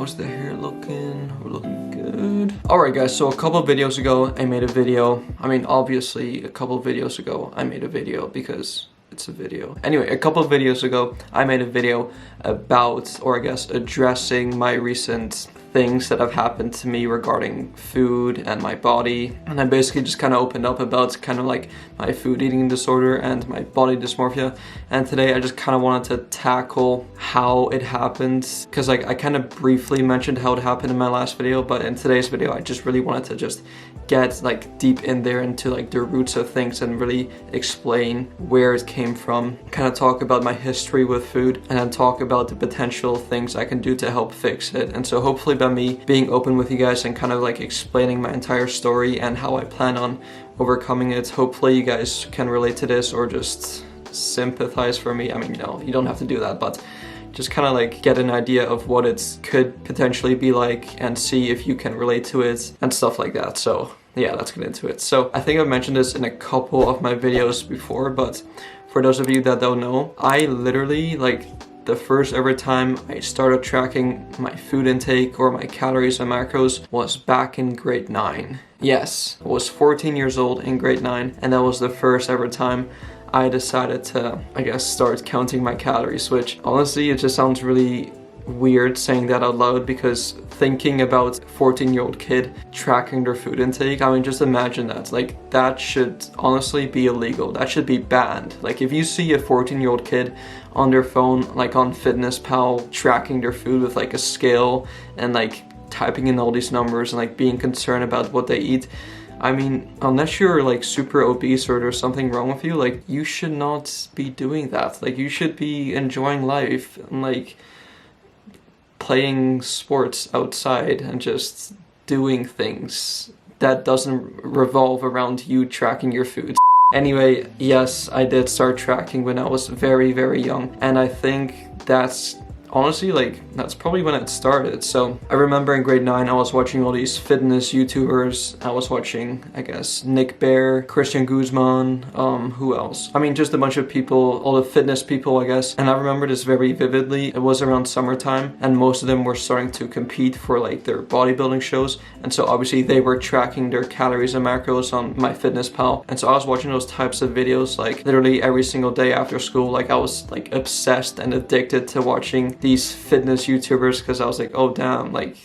How's the hair looking? We're looking good. Alright guys, so a couple of videos ago I made a video. I mean, obviously a couple of videos ago I made a video because it's a video. Anyway, a couple of videos ago I made a video about, or I guess addressing my recent things that have happened to me regarding food and my body, and I basically just kind of opened up about kind of like my food eating disorder and my body dysmorphia. And today I just kind of wanted to tackle how it happened, because like I kind of briefly mentioned how it happened in my last video, but in today's video I just really wanted to just get like deep in there into like the roots of things and really explain where it came from, kind of talk about my history with food, and then talk about the potential things I can do to help fix it. And so hopefully by me being open with you guys and kind of like explaining my entire story and how I plan on overcoming it, hopefully you guys can relate to this or just sympathize for me. I mean, you don't have to do that, but just kind of like get an idea of what it could potentially be like and see if you can relate to it and stuff like that. So yeah, let's get into it. So I think I've mentioned this in a couple of my videos before, but for those of you that don't know, I literally like the first ever time I started tracking my food intake or my calories and macros was back in grade 9. Yes, I was 14 years old in grade 9, and that was the first ever time I decided to, I guess, start counting my calories, which honestly, it just sounds really weird saying that out loud, because thinking about 14-year-old kid tracking their food intake, I mean, just imagine that. Like, that should honestly be illegal. That should be banned. Like, if you see a 14-year-old kid on their phone, like on FitnessPal, tracking their food with like a scale and like typing in all these numbers and like being concerned about what they eat, I mean, unless you're like super obese or there's something wrong with you, like you should not be doing that. Like, you should be enjoying life and like playing sports outside and just doing things that doesn't revolve around you tracking your food. Anyway, yes, I did start tracking when I was very, very young, and I think that's honestly, like, that's probably when it started. So I remember in grade 9, I was watching all these fitness YouTubers. I was watching, I guess, Nick Bear, Christian Guzman, who else? I mean, just a bunch of people, all the fitness people, I guess. And I remember this very vividly. It was around summertime, and most of them were starting to compete for like their bodybuilding shows. And so obviously they were tracking their calories and macros on MyFitnessPal. And so I was watching those types of videos like literally every single day after school. Like, I was like obsessed and addicted to watching these fitness YouTubers, because I was like, oh damn, like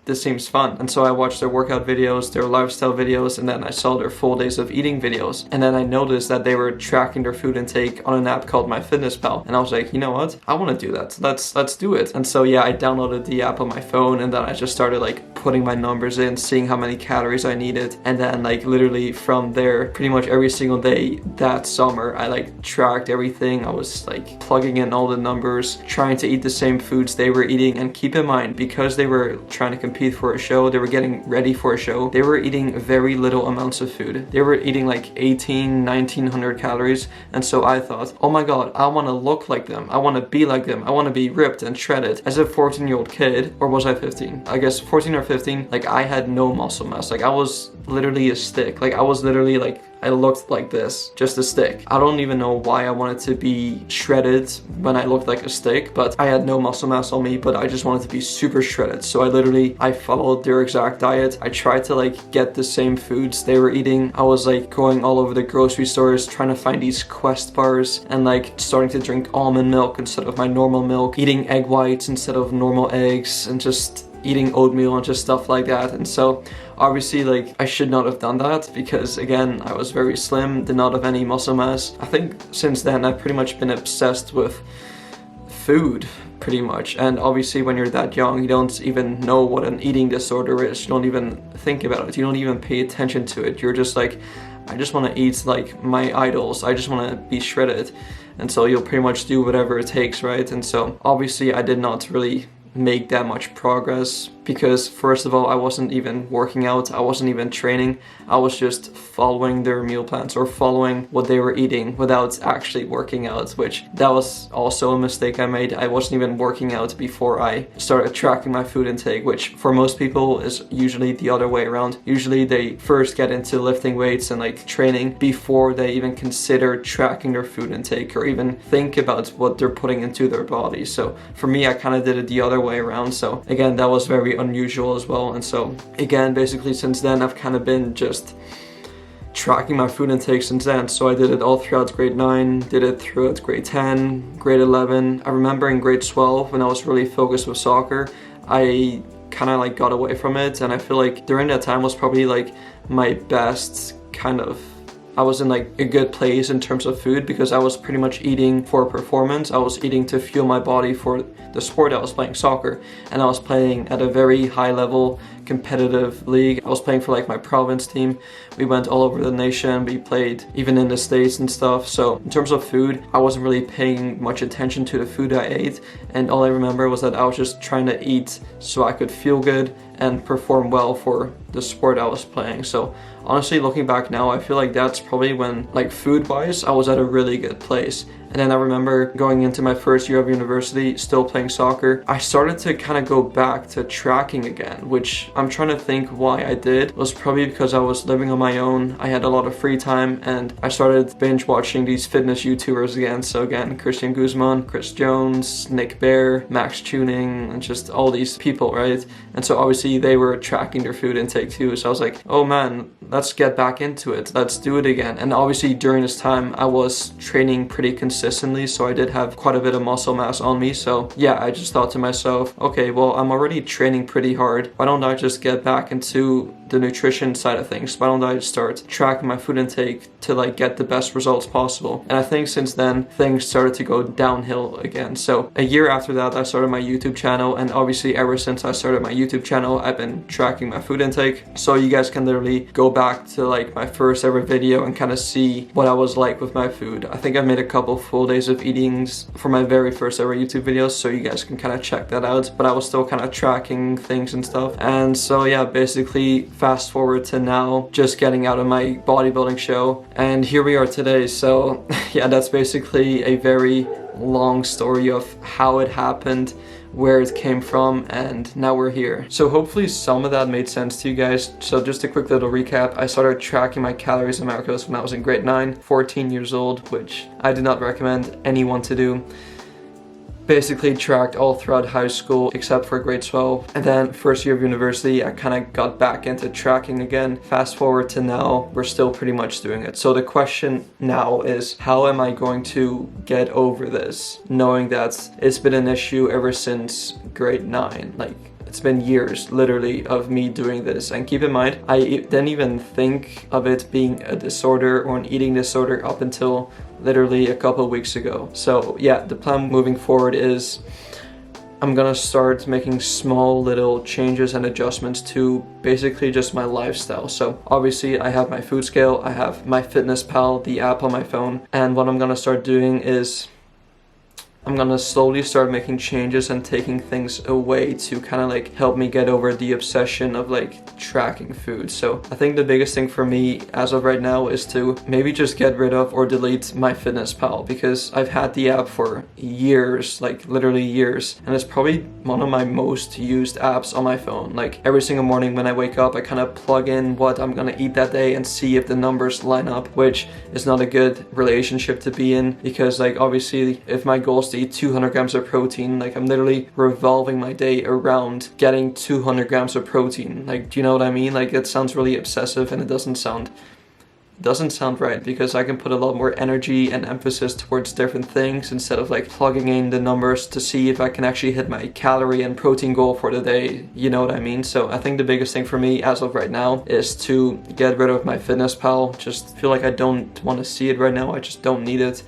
this seems fun. And so I watched their workout videos, their lifestyle videos, and then I saw their full days of eating videos. And then I noticed that they were tracking their food intake on an app called MyFitnessPal. And I was like, you know what? I want to do that. Let's do it. And so yeah, I downloaded the app on my phone, and then I just started like putting my numbers in, seeing how many calories I needed. And then like literally from there, pretty much every single day that summer, I like tracked everything. I was like plugging in all the numbers, trying to eat the same foods they were eating. And keep in mind, because they were trying to compete for a show, they were getting ready for a show, they were eating very little amounts of food. They were eating like 1900 calories. And so I thought, oh my god, I want to look like them, I want to be like them, I want to be ripped and shredded. As a 14-year-old kid, or was I 15? I guess 14 or 15, like I had no muscle mass. Like, I was literally a stick. Like, I was literally like, I looked like this, just a stick. I don't even know why I wanted to be shredded when I looked like a stick, but I had no muscle mass on me, but I just wanted to be super shredded. So I followed their exact diet. I tried to like get the same foods they were eating. I was like going all over the grocery stores trying to find these Quest bars, and like starting to drink almond milk instead of my normal milk, eating egg whites instead of normal eggs, and just eating oatmeal and just stuff like that. And so obviously, like, I should not have done that, because again, I was very slim, did not have any muscle mass. I think since then I've pretty much been obsessed with food, pretty much. And obviously when you're that young, you don't even know what an eating disorder is. You don't even think about it. You don't even pay attention to it. You're just like, I just want to eat like my idols. I just want to be shredded. And so you'll pretty much do whatever it takes, right? And so obviously I did not really make that much progress because first of all, I wasn't even working out, I wasn't even training, I was just following their meal plans or following what they were eating without actually working out, which that was also a mistake I made. I wasn't even working out before I started tracking my food intake, which for most people is usually the other way around. Usually they first get into lifting weights and like training before they even consider tracking their food intake or even think about what they're putting into their body. So for me, I kind of did it the other way around. So again, that was very unusual as well. And so again, basically since then, I've kind of been just tracking my food intake since then. So I did it all throughout grade 9, did it throughout grade 10, grade 11. I remember in grade 12 when I was really focused with soccer, I kind of like got away from it, and I feel like during that time was probably like my best kind of, I was in like a good place in terms of food because I was pretty much eating for performance. I was eating to fuel my body for the sport. I was playing soccer, and I was playing at a very high level competitive league. I was playing for like my province team. We went all over the nation. We played even in the States and stuff. So in terms of food, I wasn't really paying much attention to the food I ate, and all I remember was that I was just trying to eat so I could feel good and perform well for the sport I was playing. So honestly, looking back now, I feel like that's probably when, like food-wise, I was at a really good place. And then I remember going into my first year of university, still playing soccer, I started to kind of go back to tracking again, which I'm trying to think why I did. It was probably because I was living on my own, I had a lot of free time, and I started binge watching these fitness YouTubers again. So again, Christian Guzman, Chris Jones, Nick Bear, Max Tuning, and just all these people, right? And so obviously they were tracking their food intake too. So I was like, oh man, let's get back into it. Let's do it again. And obviously during this time, I was training pretty consistently, so I did have quite a bit of muscle mass on me. So yeah, I just thought to myself, okay, well, I'm already training pretty hard. Why don't I just get back into the nutrition side of things? Why don't I start tracking my food intake to like get the best results possible? And I think since then, things started to go downhill again. So a year after that, I started my YouTube channel, and obviously ever since I started my YouTube channel, I've been tracking my food intake. So you guys can literally go back to like my first ever video and kind of see what I was like with my food. I think I made a couple full days of eatings for my very first ever YouTube videos, so you guys can kind of check that out. But I was still kind of tracking things and stuff. And so yeah, basically fast forward to now, just getting out of my bodybuilding show, and here we are today. So yeah, that's basically a very long story of how it happened, where it came from, and now we're here. So hopefully some of that made sense to you guys. So just a quick little recap. I started tracking my calories and macros when I was in grade 9, 14 years old, which I do not recommend anyone to do. Basically tracked all throughout high school except for grade 12, and then first year of university I kind of got back into tracking again. Fast forward to now, we're still pretty much doing it. So the question now is, how am I going to get over this, knowing that it's been an issue ever since grade 9? Like, it's been years, literally, of me doing this. And keep in mind, I didn't even think of it being a disorder or an eating disorder up until literally a couple of weeks ago. So yeah, the plan moving forward is I'm gonna start making small little changes and adjustments to basically just my lifestyle. So obviously I have my food scale, I have my Fitness Pal, the app on my phone, and what I'm gonna start doing is I'm gonna slowly start making changes and taking things away to kind of like help me get over the obsession of like tracking food. So I think the biggest thing for me as of right now is to maybe just get rid of or delete my Fitness Pal, because I've had the app for years, like literally years, and it's probably one of my most used apps on my phone. Like every single morning when I wake up, I kind of plug in what I'm gonna eat that day and see if the numbers line up, which is not a good relationship to be in, because like obviously if my goal is to eat 200 grams of protein, like I'm literally revolving my day around getting 200 grams of protein. Like, do you know what I mean? Like, it sounds really obsessive, and it doesn't sound right, because I can put a lot more energy and emphasis towards different things instead of like plugging in the numbers to see if I can actually hit my calorie and protein goal for the day. You know what I mean? So I think the biggest thing for me as of right now is to get rid of my Fitness Pal. Just feel like I don't want to see it right now. I just don't need it.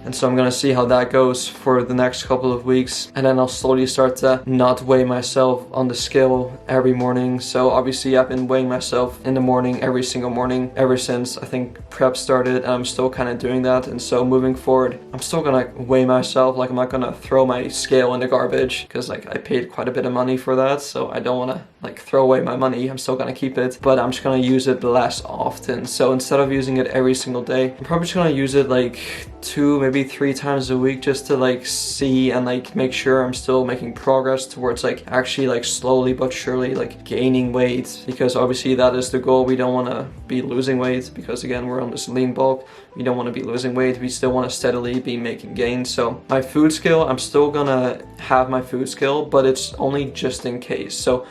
And so I'm gonna see how that goes for the next couple of weeks, and then I'll slowly start to not weigh myself on the scale every morning. So obviously I've been weighing myself in the morning every single morning ever since I think prep started, and I'm still kind of doing that. And so moving forward, I'm still gonna weigh myself. Like, I'm not gonna throw my scale in the garbage, because like I paid quite a bit of money for that, so I don't want to like throw away my money. I'm still gonna keep it, but I'm just gonna use it less often. So instead of using it every single day, I'm probably just gonna use it like 2, maybe 3 times a week, just to like see and like make sure I'm still making progress towards like actually like slowly but surely like gaining weight, because obviously that is the goal. We don't want to be losing weight, because again, we're on this lean bulk. We don't want to be losing weight. We still want to steadily be making gains. So my food scale, I'm still gonna have my food scale, but it's only just in case. So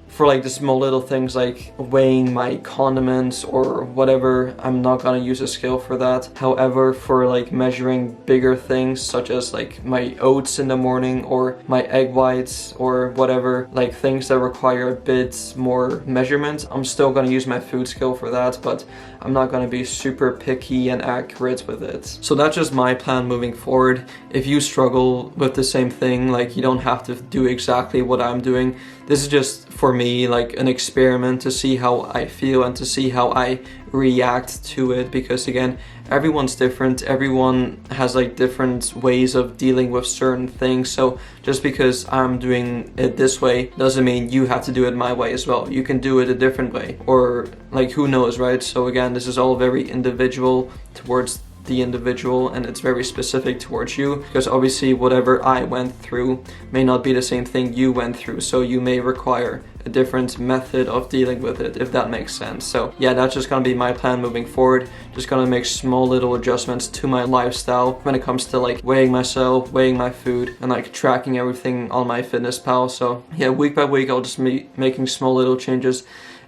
for like the small little things like weighing my condiments or whatever, I'm not gonna use a scale for that. However, for like measuring bigger things such as like my oats in the morning or my egg whites or whatever, like things that require a bit more measurement, I'm still gonna use my food scale for that, but I'm not gonna be super picky and accurate with it. So that's just my plan moving forward. If you struggle with the same thing, like you don't have to do exactly what I'm doing. This is just for me like an experiment to see how I feel and to see how I react to it, because again, everyone's different. Everyone has like different ways of dealing with certain things. So just because I'm doing it this way doesn't mean you have to do it my way as well. You can do it a different way, or like who knows, right? So again, this is all very individual towards the individual, and it's very specific towards you, because obviously whatever I went through may not be the same thing you went through, so you may require a different method of dealing with it, if that makes sense. So yeah, that's just gonna be my plan moving forward. Just gonna make small little adjustments to my lifestyle when it comes to like weighing myself, weighing my food, and like tracking everything on my fitness pal. So yeah, week by week I'll just be making small little changes,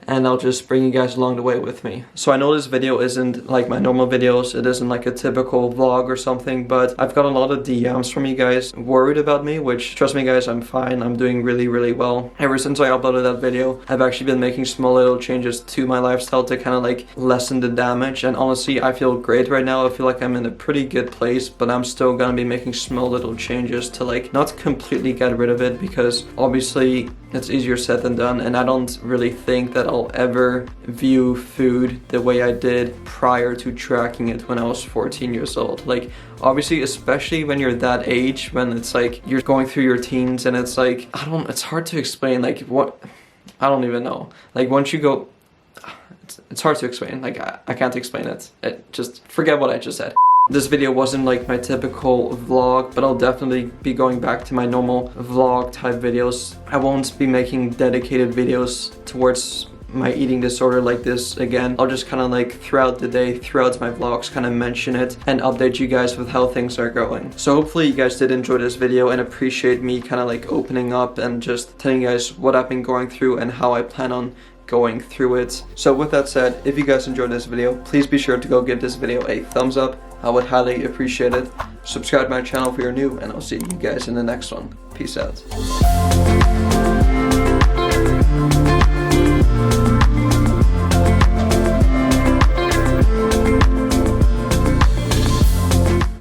and I'll just bring you guys along the way with me. So I know this video isn't like my normal videos, it isn't like a typical vlog or something, but I've got a lot of DMs from you guys worried about me, which trust me guys, I'm fine. I'm doing really, really well. Ever since I uploaded that video, I've actually been making small little changes to my lifestyle to kind of like lessen the damage, and honestly, I feel great right now. I feel like I'm in a pretty good place, but I'm still gonna be making small little changes to like not completely get rid of it, because obviously it's easier said than done, and I don't really think that I'll ever view food the way I did prior to tracking it when I was 14 years old. Like obviously, especially when you're that age, when it's like you're going through your teens, and it's like, it's hard to explain, like what, I don't even know. Like once you go, it's hard to explain, like I can't explain it. Just forget what I just said. This video wasn't like my typical vlog, but I'll definitely be going back to my normal vlog type videos. I won't be making dedicated videos towards my eating disorder like this again. I'll just kind of like throughout the day, throughout my vlogs, kind of mention it and update you guys with how things are going. So hopefully you guys did enjoy this video and appreciate me kind of like opening up and just telling you guys what I've been going through and how I plan on going through it. So with that said, if you guys enjoyed this video, please be sure to go give this video a thumbs up. I would highly appreciate it. Subscribe to my channel if you're new, and I'll see you guys in the next one. Peace out.